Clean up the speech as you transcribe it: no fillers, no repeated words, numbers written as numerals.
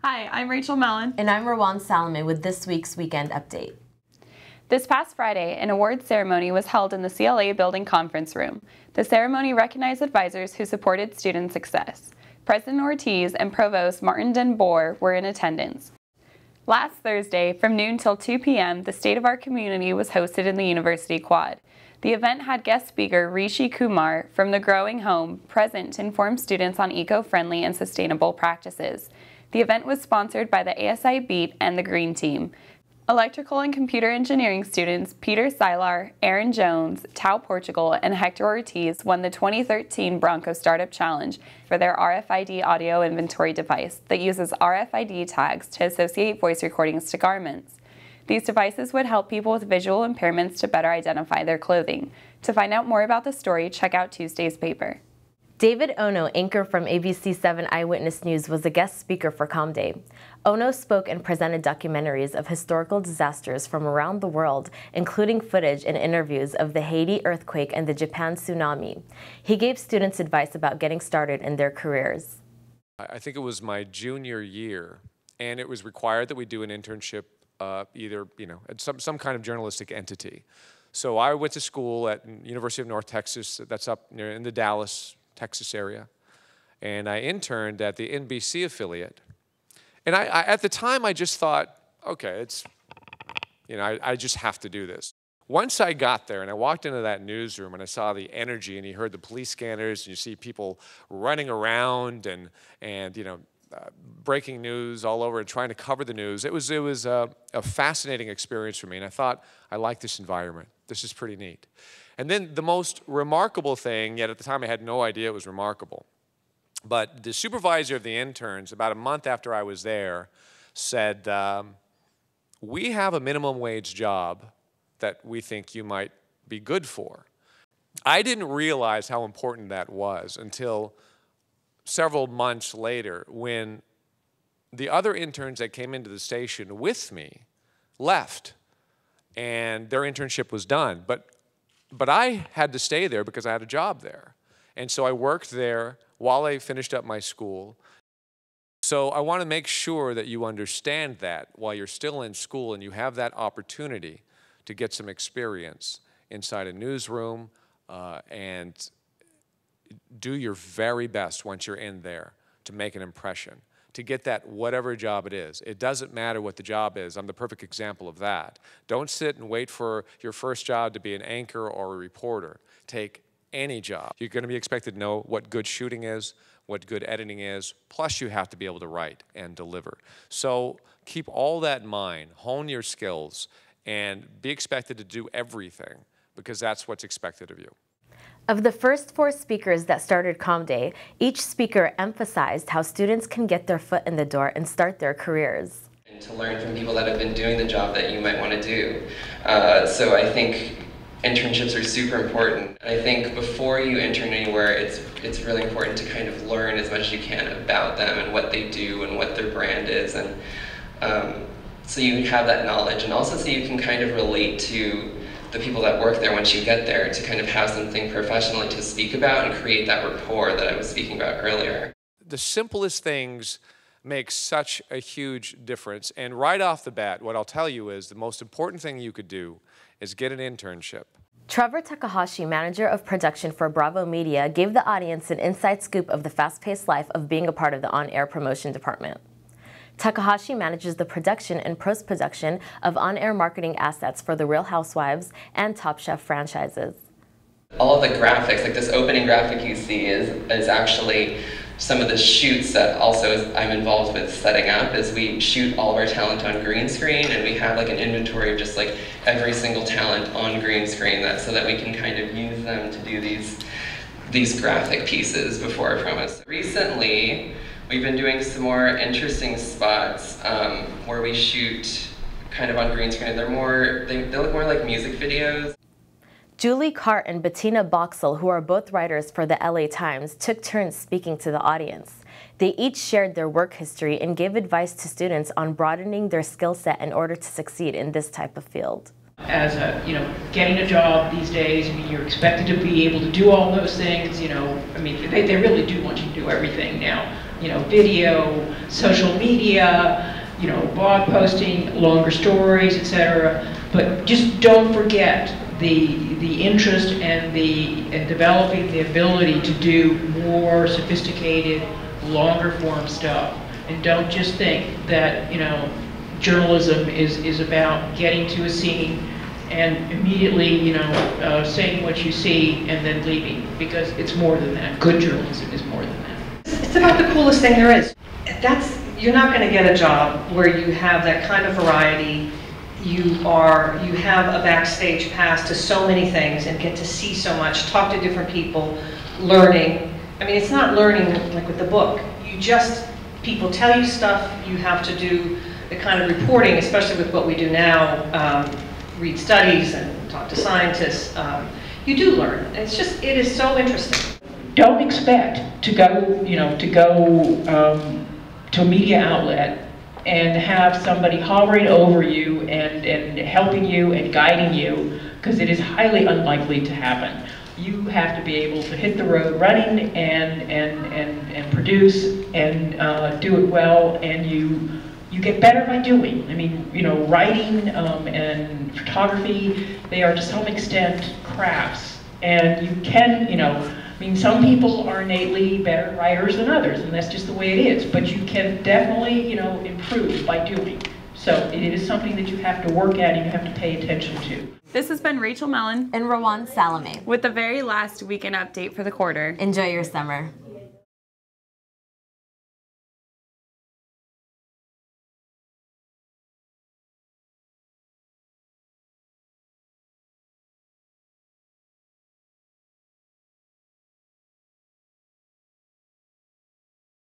Hi, I'm Rachel Mellon. And I'm Rawan Salameh with this week's Weekend Update. This past Friday, an awards ceremony was held in the CLA Building Conference Room. The ceremony recognized advisors who supported student success. President Ortiz and Provost Martin Den Boer were in attendance. Last Thursday, from noon till 2 p.m., the State of Our Community was hosted in the University Quad. The event had guest speaker Rishi Kumar from the Growing Home present to inform students on eco-friendly and sustainable practices. The event was sponsored by the ASI Beat and the Green Team. Electrical and computer engineering students Peter Silar, Aaron Jones, Tao Portugal, and Hector Ortiz won the 2013 Bronco Startup Challenge for their RFID audio inventory device that uses RFID tags to associate voice recordings to garments. These devices would help people with visual impairments to better identify their clothing. To find out more about the story, check out Tuesday's paper. David Ono, anchor from ABC7 Eyewitness News, was a guest speaker for Com Day. Ono spoke and presented documentaries of historical disasters from around the world, including footage and interviews of the Haiti earthquake and the Japan tsunami. He gave students advice about getting started in their careers. I think it was my junior year, and it was required that we do an internship either, at some kind of journalistic entity. So I went to school at University of North Texas, that's up near in the Dallas, Texas area, and I interned at the NBC affiliate. And I at the time, I just thought, okay, it's, I just have to do this. Once I got there and I walked into that newsroom and I saw the energy and you heard the police scanners and you see people running around and breaking news all over and trying to cover the news, it was a fascinating experience for me. And I thought, I like this environment. This is pretty neat. And then the most remarkable thing, yet at the time I had no idea it was remarkable, but the supervisor of the interns, about a month after I was there, said, we have a minimum wage job that we think you might be good for. I didn't realize how important that was until several months later when the other interns that came into the station with me left and their internship was done. But I had to stay there because I had a job there. And so I worked there while I finished up my school. So I want to make sure that you understand that while you're still in school and you have that opportunity to get some experience inside a newsroom and do your very best once you're in there to make an impression, to get that whatever job it is. It doesn't matter what the job is. I'm the perfect example of that. Don't sit and wait for your first job to be an anchor or a reporter. Take any job. You're going to be expected to know what good shooting is, what good editing is, plus you have to be able to write and deliver. So keep all that in mind, hone your skills, and be expected to do everything because that's what's expected of you. Of the first 4 speakers that started Com Day, each speaker emphasized how students can get their foot in the door and start their careers. And to learn from people that have been doing the job that you might want to do. So I think internships are super important. I think before you intern anywhere, it's really important to kind of learn as much as you can about them and what they do and what their brand is. And so you have that knowledge, and also so you can kind of relate to the people that work there once you get there, to kind of have something professionally to speak about and create that rapport that I was speaking about earlier. The simplest things make such a huge difference. And right off the bat, what I'll tell you is the most important thing you could do is get an internship. Trevor Takahashi, manager of production for Bravo Media, gave the audience an inside scoop of the fast-paced life of being a part of the on-air promotion department. Takahashi manages the production and post-production of on-air marketing assets for The Real Housewives and Top Chef franchises. All of the graphics, like this opening graphic you see is actually some of the shoots that also I'm involved with setting up. Is we shoot all of our talent on green screen, and we have like an inventory of just like every single talent on green screen so that we can kind of use them to do these graphic pieces before our promos. Recently, we've been doing some more interesting spots where we shoot kind of on green screen. They look more like music videos. Julie Cart and Bettina Boxell, who are both writers for the LA Times, took turns speaking to the audience. They each shared their work history and gave advice to students on broadening their skill set in order to succeed in this type of field. As getting a job these days, you're expected to be able to do all those things, they really do want you to do everything now. video, social media, blog posting, longer stories, etc. But just don't forget the interest and developing the ability to do more sophisticated, longer form stuff. And don't just think that journalism is about getting to a scene and immediately saying what you see and then leaving, because it's more than that. Good journalism is more than that. It's about the coolest thing there is. You're not going to get a job where you have that kind of variety. You have a backstage pass to so many things and get to see so much, talk to different people, learning. I mean, it's not learning like with the book. People tell you stuff, you have to do the kind of reporting, especially with what we do now, read studies and talk to scientists. You do learn. It is so interesting. Don't expect to go, to a media outlet and have somebody hovering over you and helping you and guiding you, because it is highly unlikely to happen. You have to be able to hit the road running and produce and do it well, and you get better by doing. I mean, writing and photography, they are to some extent crafts, and you can, some people are innately better writers than others, and that's just the way it is. But you can definitely, improve by doing. So it is something that you have to work at and you have to pay attention to. This has been Rachel Mellon and Rawan Salameh with the very last weekend update for the quarter. Enjoy your summer.